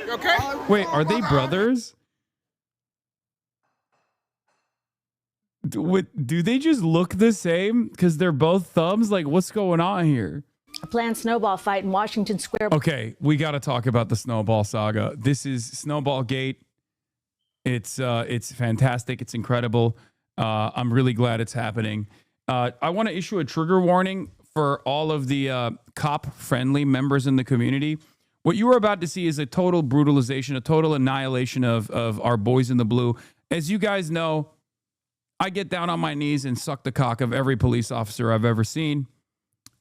Okay? Wait, are they brothers? Do they just look the same? Because they're both thumbs? Like, what's going on here? A planned snowball fight in Washington Square. Okay, we got to talk about the Snowball saga. This is Snowball Gate. It's fantastic. It's incredible. I'm really glad it's happening. I want to issue a trigger warning for all of the cop-friendly members in the community. What you are about to see is a total brutalization, a total annihilation of our boys in the blue. As you guys know, I get down on my knees and suck the cock of every police officer I've ever seen.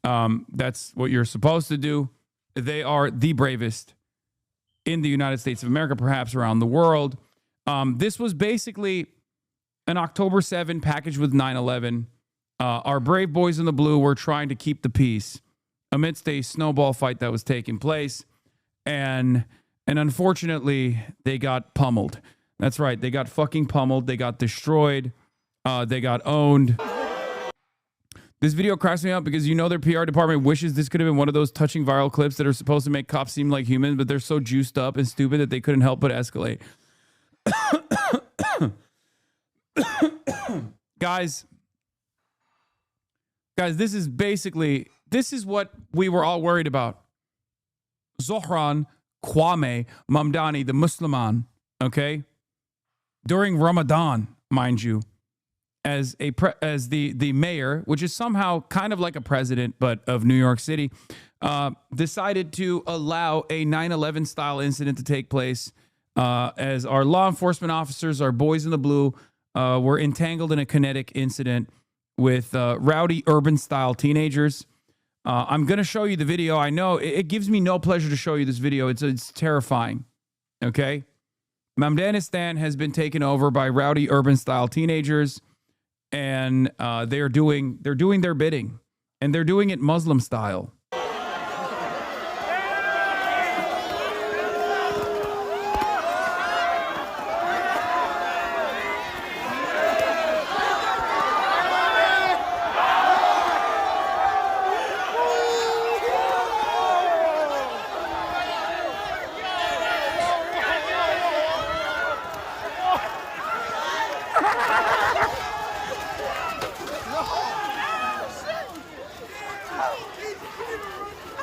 That's what you're supposed to do. They are the bravest in the United States of America, perhaps around the world. This was basically an October 7 package with 9/11. Our brave boys in the blue were trying to keep the peace amidst a snowball fight that was taking place. And unfortunately, they got pummeled. That's right. They got fucking pummeled. They got destroyed. They got owned. This video cracks me up because you know their PR department wishes this could have been one of those touching viral clips that are supposed to make cops seem like humans, but they're so juiced up and stupid that they couldn't help but escalate. Guys, this is what we were all worried about. Zohran Kwame Mamdani, the Musliman, okay? During Ramadan, mind you, as the mayor, which is somehow kind of like a president, but of New York City, decided to allow a 9/11 style incident to take place as our law enforcement officers, our boys in the blue, were entangled in a kinetic incident with rowdy urban style teenagers. I'm going to show you the video. I know it gives me no pleasure to show you this video. It's terrifying. Okay. Mamdanistan has been taken over by rowdy urban style teenagers, and they're doing their bidding, and they're doing it Muslim style.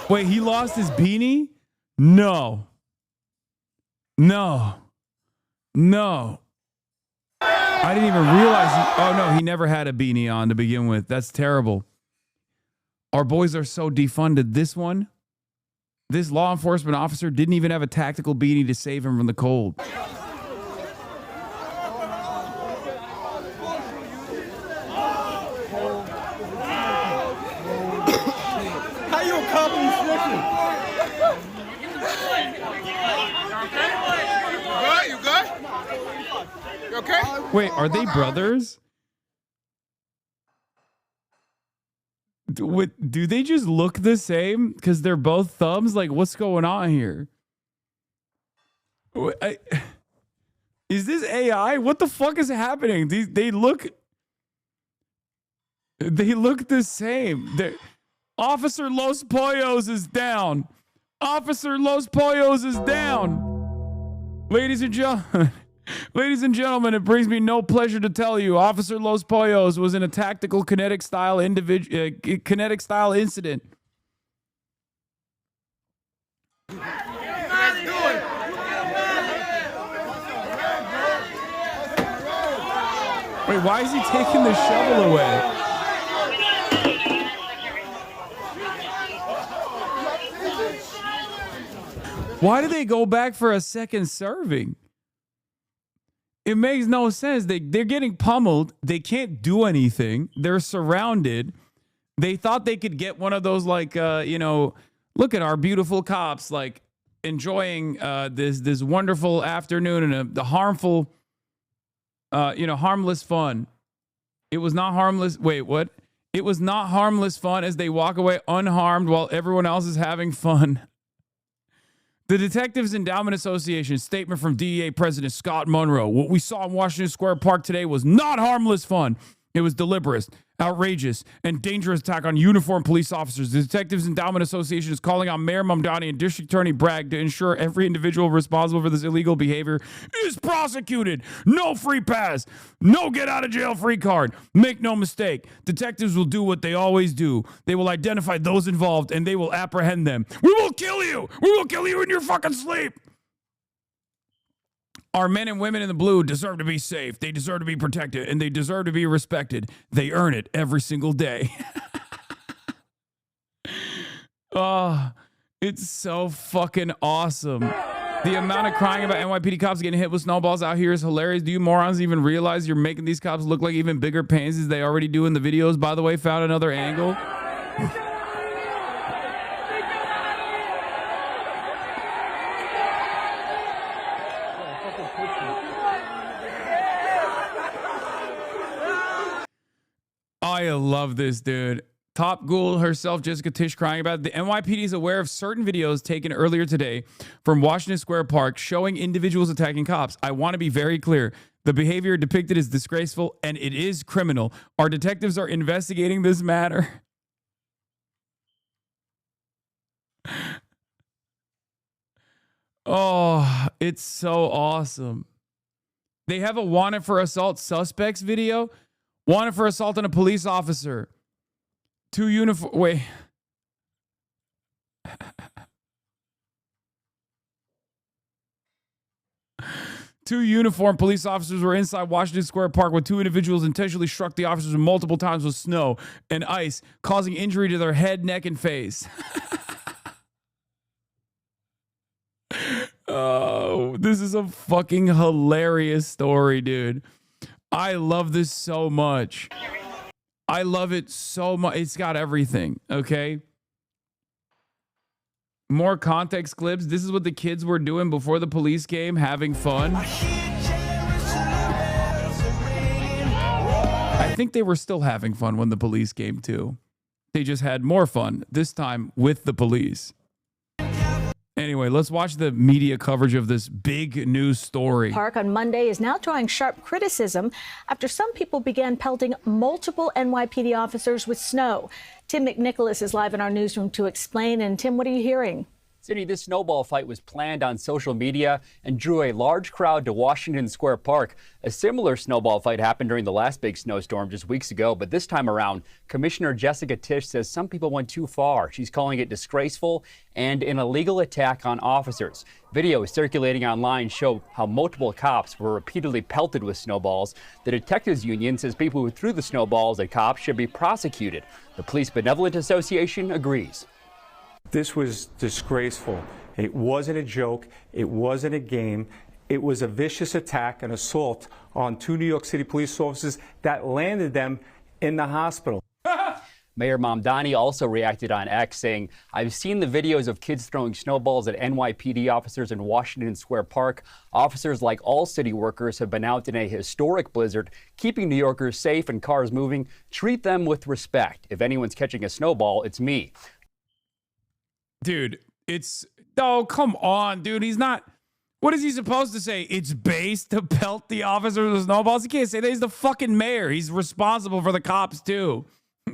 Wait, he lost his beanie? No. I didn't even realize he never had a beanie on to begin with. That's terrible. Our boys are so defunded. This law enforcement officer didn't even have a tactical beanie to save him from the cold. Okay? Wait, are they brothers? Do they just look the same? Because they're both thumbs? Like, what's going on here? Is this AI? What the fuck is happening? They look the same. Officer Los Pollos is down. Officer Los Pollos is down. Ladies and gentlemen, it brings me no pleasure to tell you, Officer Los Pollos was in a tactical kinetic style incident. Wait, why is he taking the shovel away? Why do they go back for a second serving? It makes no sense. They're getting pummeled. They can't do anything. They're surrounded. They thought they could get one of those, like, look at our beautiful cops, like, enjoying this wonderful afternoon and the harmful, harmless fun. It was not harmless. Wait, what? It was not harmless fun as they walk away unharmed while everyone else is having fun. The Detectives Endowment Association statement from DEA President Scott Monroe. What we saw in Washington Square Park today was not harmless fun. It was deliberate. outrageous and dangerous attack on uniformed police officers. The Detectives Endowment Association is calling on Mayor Mamdani and District Attorney Bragg to ensure every individual responsible for this illegal behavior is prosecuted. No free pass. No get out of jail free card. Make no mistake. Detectives will do what they always do. They will identify those involved and they will apprehend them. We will kill you. We will kill you in your fucking sleep. Our men and women in the blue deserve to be safe. They deserve to be protected, and they deserve to be respected. They earn it every single day. Oh, it's so fucking awesome. The amount of crying about NYPD cops getting hit with snowballs out here is hilarious. Do you morons even realize you're making these cops look like even bigger pansies they already do in the videos? By the way, found another angle. I love this, dude. Top Ghoul herself, Jessica Tish, crying about it. The NYPD is aware of certain videos taken earlier today from Washington Square Park showing individuals attacking cops. I want to be very clear. The behavior depicted is disgraceful and it is criminal. Our detectives are investigating this matter. Oh, it's so awesome. They have a wanted for assault suspects video. Wanted for assault on a police officer. Two uniform. Wait. Two uniformed police officers were inside Washington Square Park when two individuals intentionally struck the officers multiple times with snow and ice, causing injury to their head, neck, and face. Oh, this is a fucking hilarious story, dude. I love this so much. I love it so much. It's got everything, okay? More context clips. This is what the kids were doing before the police came, having fun. I think they were still having fun when the police came too. They just had more fun, this time with the police. Anyway, let's watch the media coverage of this big news story. Park on Monday is now drawing sharp criticism after some people began pelting multiple NYPD officers with snow. Tim McNicholas is live in our newsroom to explain. And Tim, what are you hearing? Cindy, this snowball fight was planned on social media and drew a large crowd to Washington Square Park. A similar snowball fight happened during the last big snowstorm just weeks ago, but this time around, Commissioner Jessica Tish says some people went too far. She's calling it disgraceful and an illegal attack on officers. Videos circulating online show how multiple cops were repeatedly pelted with snowballs. The Detectives Union says people who threw the snowballs at cops should be prosecuted. The Police Benevolent Association agrees. This was disgraceful. It wasn't a joke. It wasn't a game. It was a vicious attack and assault on two New York City police officers that landed them in the hospital. Mayor Mamdani also reacted on X, saying, I've seen the videos of kids throwing snowballs at NYPD officers in Washington Square Park. Officers, like all city workers, have been out in a historic blizzard, keeping New Yorkers safe and cars moving. Treat them with respect. If anyone's catching a snowball, it's me. Dude, oh, come on, dude. He's not, what is he supposed to say? It's base to pelt the officers with snowballs? He can't say that. He's the fucking mayor. He's responsible for the cops too.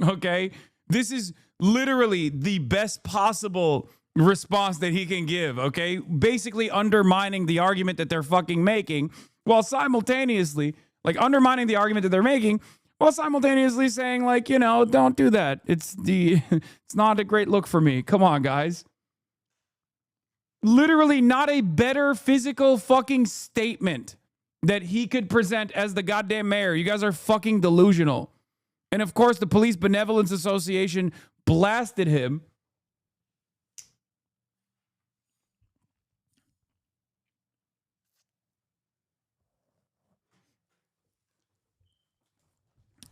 Okay? This is literally the best possible response that he can give, okay? Basically undermining the argument that they're fucking making while simultaneously, like undermining the argument that they're making while simultaneously saying, like, you know, don't do that. It's not a great look for me. Come on, guys. Literally not a better physical fucking statement that he could present as the goddamn mayor. You guys are fucking delusional. And of course, the Police Benevolence Association blasted him.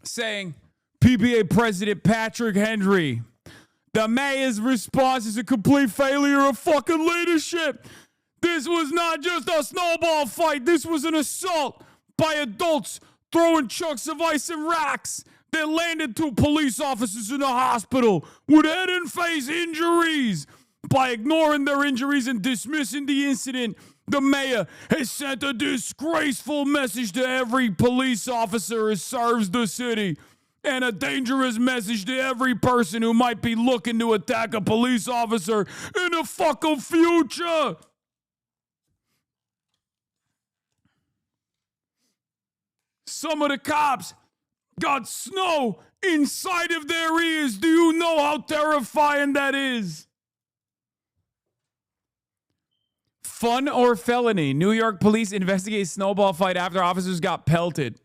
Saying, PBA President Patrick Henry, the mayor's response is a complete failure of fucking leadership. This was not just a snowball fight. This was an assault by adults throwing chunks of ice and rocks that landed two police officers in the hospital with head and face injuries. By ignoring their injuries and dismissing the incident, the mayor has sent a disgraceful message to every police officer who serves the city. and a dangerous message to every person who might be looking to attack a police officer in the fucking future. Some of the cops got snow inside of their ears. Do you know how terrifying that is? Fun or felony? New York police investigate snowball fight after officers got pelted.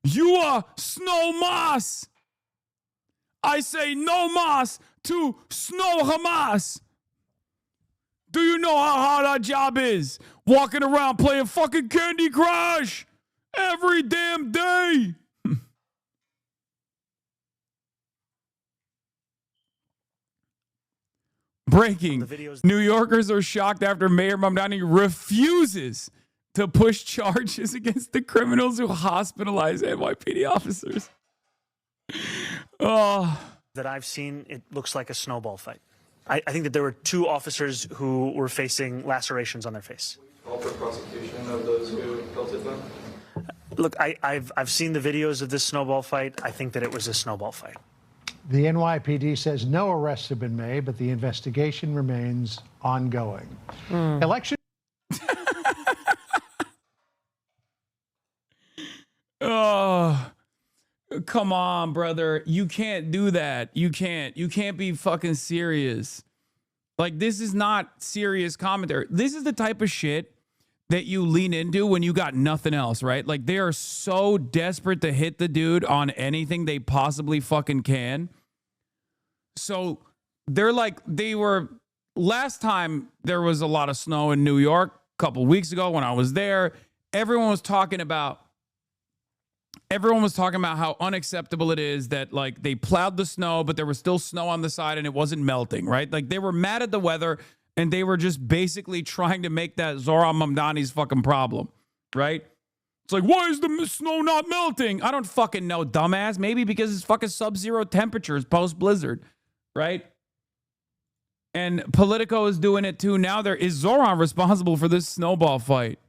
You are snow moss. I say no mas to snow Hamas. Do you know how hard our job is? Walking around playing fucking Candy Crush every damn day. Breaking. New Yorkers are shocked after Mayor Mamdani refuses to push charges against the criminals who hospitalize NYPD officers. Oh. That I've seen, it looks like a snowball fight. I think that there were 2 officers who were facing lacerations on their face. Call for prosecution of those who pelted them? Look, I've seen the videos of this snowball fight. I think that it was a snowball fight. The NYPD says no arrests have been made, but the investigation remains ongoing. Election. Oh, come on, brother. You can't do that. You can't be fucking serious. Like, this is not serious commentary. This is the type of shit that you lean into when you got nothing else, right? Like, they are so desperate to hit the dude on anything they possibly fucking can. So they're like, last time there was a lot of snow in New York, a couple weeks ago when I was there, everyone was talking about how unacceptable it is that, like, they plowed the snow, but there was still snow on the side and it wasn't melting, right? Like, they were mad at the weather and they were just basically trying to make that Zohran Mamdani's fucking problem, right? It's like, why is the snow not melting? I don't fucking know, dumbass. Maybe because it's fucking sub-zero temperatures post-blizzard, right? And Politico is doing it too. Now is Zohran responsible for this snowball fight?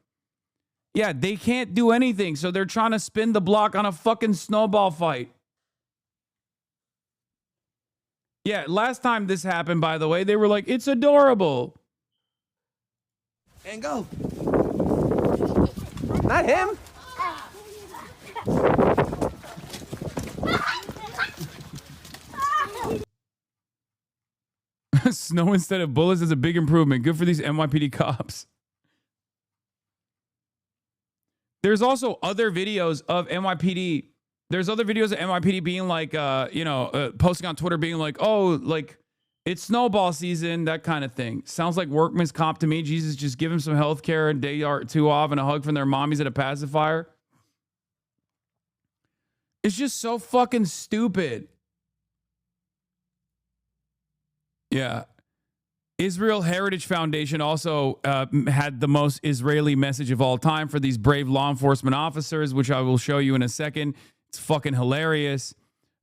Yeah, they can't do anything, so they're trying to spin the block on a fucking snowball fight. Yeah, last time this happened, by the way, they were like, it's adorable. And go. Not him. Snow instead of bullets is a big improvement. Good for these NYPD cops. There's also other videos of NYPD. There's other videos of NYPD being like, posting on Twitter being like, oh, like, it's snowball season, that kind of thing. Sounds like workman's comp to me. Jesus, just give them some health care, a day or 2 off, and a hug from their mommies at a pacifier. It's just so fucking stupid. Yeah. Israel Heritage Foundation also had the most Israeli message of all time for these brave law enforcement officers, which I will show you in a second. It's fucking hilarious.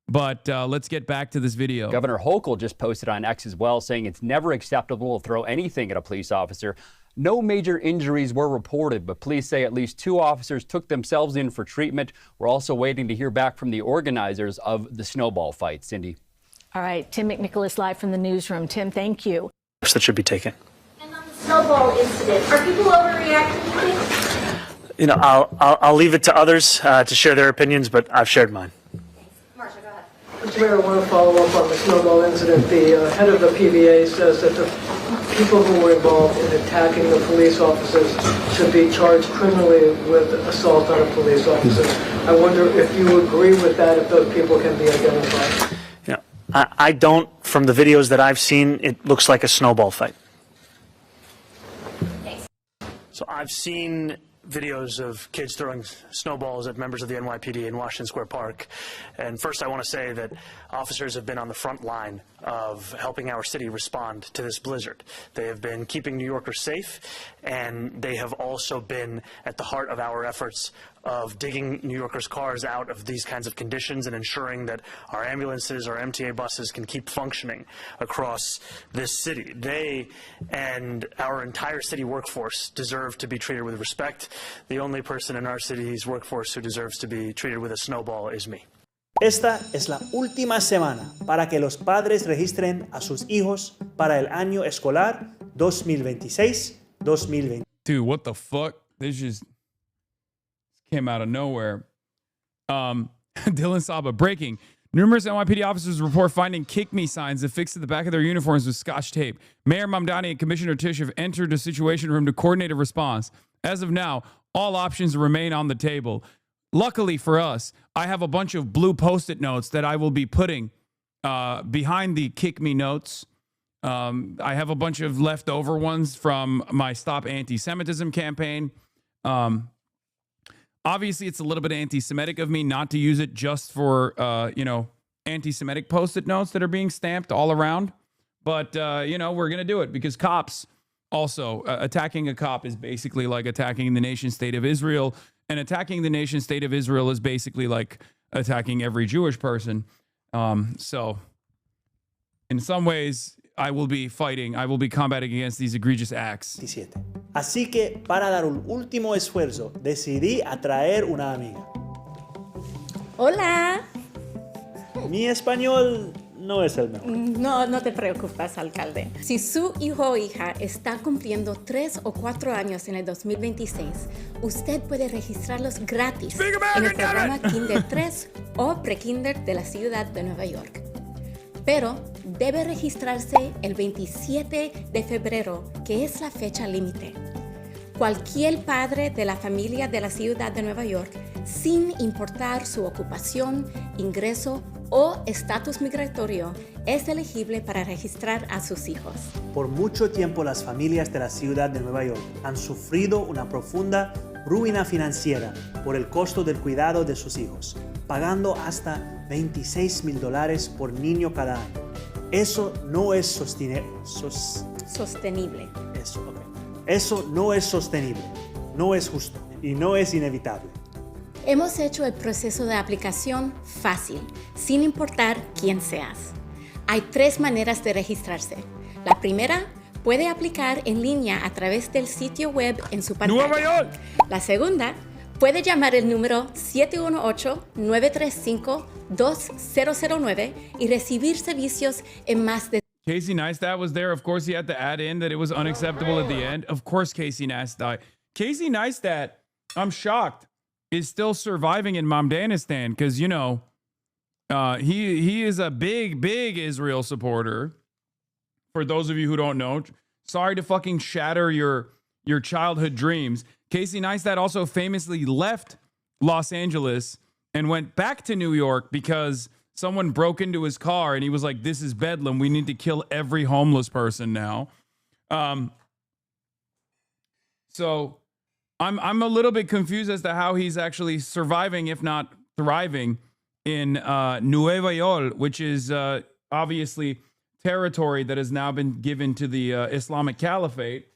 But let's get back to this video. Governor Hochul just posted on X as well, saying it's never acceptable to throw anything at a police officer. No major injuries were reported, but police say at least 2 officers took themselves in for treatment. We're also waiting to hear back from the organizers of the snowball fight. Cindy. All right, Tim McNicholas live from the newsroom. Tim, thank you. That should be taken. And on the snowball incident, are people overreacting, you think? You know, I'll leave it to others to share their opinions, but I've shared mine. Marsha, go ahead. Mr. Mayor, I want to follow up on the snowball incident. The head of the PBA says that the people who were involved in attacking the police officers should be charged criminally with assault on a police officer. I wonder if you agree with that, if those people can be identified. I don't. From the videos that I've seen, it looks like a snowball fight. Thanks. So I've seen videos of kids throwing snowballs at members of the NYPD in Washington Square Park. And first I want to say that officers have been on the front line of helping our city respond to this blizzard. They have been keeping New Yorkers safe, and they have also been at the heart of our efforts of digging New Yorkers' cars out of these kinds of conditions and ensuring that our ambulances, our MTA buses can keep functioning across this city. They and our entire city workforce deserve to be treated with respect. The only person in our city's workforce who deserves to be treated with a snowball is me. Esta es la última semana para que los padres registren a sus hijos para el año escolar 2026-2020. Dude, what the fuck? This just came out of nowhere. Dylan Saba, breaking. Numerous NYPD officers report finding kick me signs affixed to the back of their uniforms with scotch tape. Mayor Mamdani and Commissioner Tisch have entered a situation room to coordinate a response. As of now, all options remain on the table. Luckily for us, I have a bunch of blue Post-it notes that I will be putting behind the kick me notes. I have a bunch of leftover ones from my Stop Anti-Semitism campaign. Obviously, it's a little bit anti-Semitic of me not to use it just for, anti-Semitic Post-it notes that are being stamped all around. But, we're going to do it because cops also, attacking a cop is basically like attacking the nation state of Israel. And attacking the nation state of Israel is basically like attacking every Jewish person. So in some ways, I will be combating against these egregious acts. Así que, para dar un último esfuerzo, decidí atraer una amiga. Hola. Mi español no es el mejor. No te preocupes, alcalde. Si su hijo o hija está cumpliendo 3 o 4 años en el 2026, usted puede registrarlos gratis en el programa Kinder 3 o Pre-Kinder de la ciudad de Nueva York. Pero debe registrarse el 27 de febrero, que es la fecha límite. Cualquier padre de la familia de la ciudad de Nueva York, sin importar su ocupación, ingreso o estatus migratorio, es elegible para registrar a sus hijos. Por mucho tiempo las familias de la ciudad de Nueva York han sufrido una profunda ruina financiera por el costo del cuidado de sus hijos, pagando hasta $26,000 por niño cada año. Eso no es sostenible. Eso no es sostenible, no es justo y no es inevitable. Hemos hecho el proceso de aplicación fácil, sin importar quién seas. Hay 3 maneras de registrarse. La primera, puede aplicar en línea a través del sitio web en su pantalla. ¡Nueva York! La segunda, puede llamar el número 718-935-2009 y recibir servicios en más de... Casey Neistat was there. Of course, he had to add in that it was unacceptable at the end. Of course, Casey Neistat. Casey Neistat, I'm shocked, is still surviving in Mamdanistan because, he is a big Israel supporter. For those of you who don't know, sorry to fucking shatter your childhood dreams. Casey Neistat also famously left Los Angeles and went back to New York because someone broke into his car and he was like, this is Bedlam. We need to kill every homeless person now. So I'm a little bit confused as to how he's actually surviving, if not thriving, in Nueva York, which is obviously territory that has now been given to the Islamic Caliphate.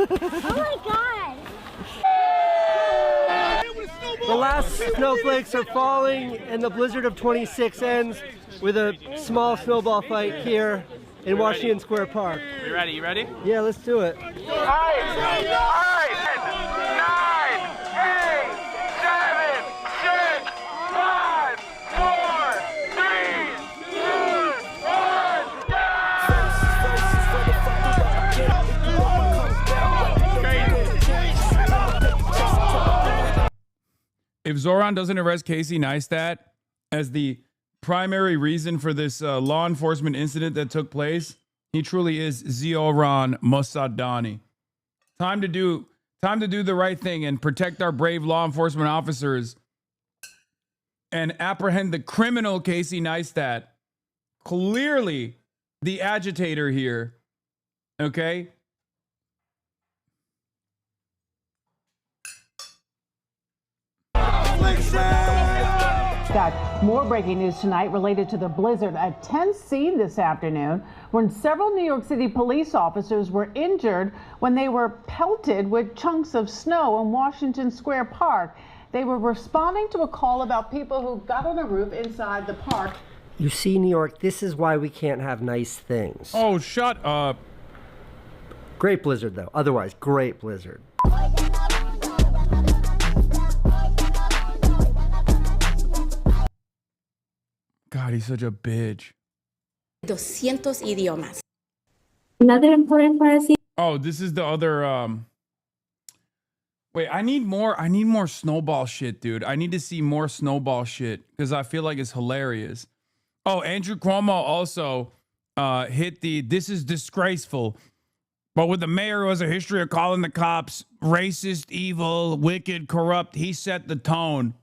Oh my God! The last snowflakes are falling and the blizzard of 26 ends with a small snowball fight here in Washington Square Park. You ready? You ready? Yeah, let's do it. 5, 9, 8, 7, 6, 5, 4, 3, 2, 1, If Zoran doesn't arrest Casey Neistat as the primary reason for this law enforcement incident that took place, he truly is Zoran Mossadani. Time to do the right thing and protect our brave law enforcement officers and apprehend the criminal Casey Neistat, clearly the agitator here. Okay? Scott, more breaking news tonight related to the blizzard. A tense scene this afternoon when several New York City police officers were injured when they were pelted with chunks of snow in Washington Square Park. They were responding to a call about people who got on a roof inside the park. You see, New York, this is why we can't have nice things. Oh, shut up. Great blizzard, though. Otherwise, great blizzard. God, he's such a bitch. 200 idiomas. Another important part. Oh, this is the other. Wait, I need more snowball shit, dude. I need to see more snowball shit because I feel like it's hilarious. Oh, Andrew Cuomo also hit the "this is disgraceful," but with the mayor who has a history of calling the cops racist, evil, wicked, corrupt, he set the tone.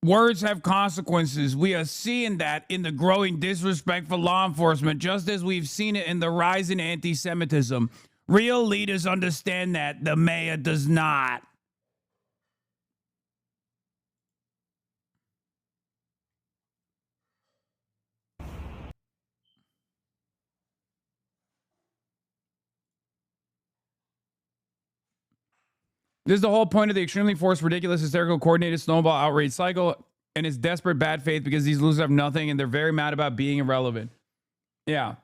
Words have consequences. We are seeing that in the growing disrespect for law enforcement, just as we've seen it in the rise in anti-Semitism. Real leaders understand that. The mayor does not. This is the whole point of the extremely forced, ridiculous, hysterical, coordinated snowball outrage cycle, and it's desperate bad faith because these losers have nothing and they're very mad about being irrelevant. Yeah.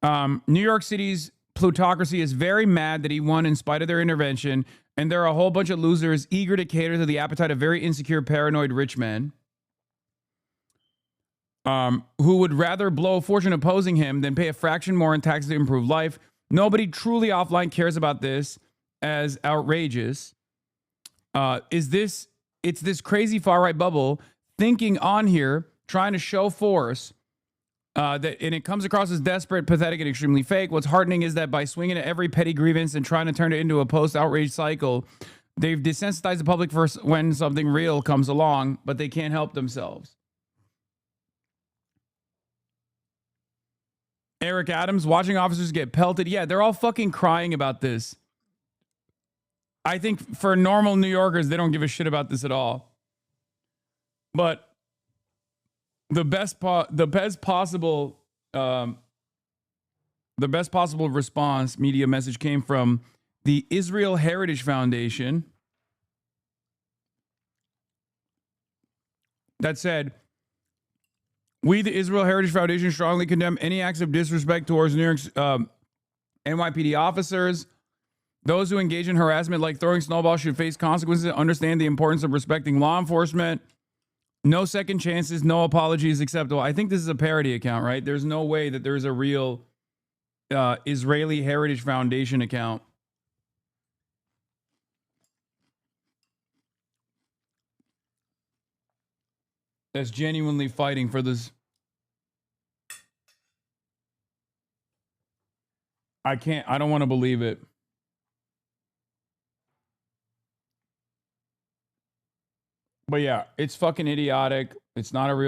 New York City's plutocracy is very mad that he won in spite of their intervention, and there are a whole bunch of losers eager to cater to the appetite of very insecure, paranoid rich men who would rather blow a fortune opposing him than pay a fraction more in taxes to improve life. Nobody truly offline cares about this as outrageous. It's this crazy far-right bubble thinking on here, trying to show force, and it comes across as desperate, pathetic, and extremely fake. What's heartening is that by swinging at every petty grievance and trying to turn it into a post-outrage cycle, they've desensitized the public for when something real comes along, but they can't help themselves. Eric Adams, watching officers get pelted. Yeah, they're all fucking crying about this. I think for normal New Yorkers, they don't give a shit about this at all. But the best possible response media message came from the Israel Heritage Foundation that said, "We, the Israel Heritage Foundation, strongly condemn any acts of disrespect towards New York's NYPD officers. Those who engage in harassment like throwing snowballs should face consequences and understand the importance of respecting law enforcement. No second chances, no apologies acceptable." I think this is a parody account, right? There's no way that there's a real Israeli Heritage Foundation account. That's genuinely fighting for this. I don't want to believe it. But yeah, it's fucking idiotic. It's not a real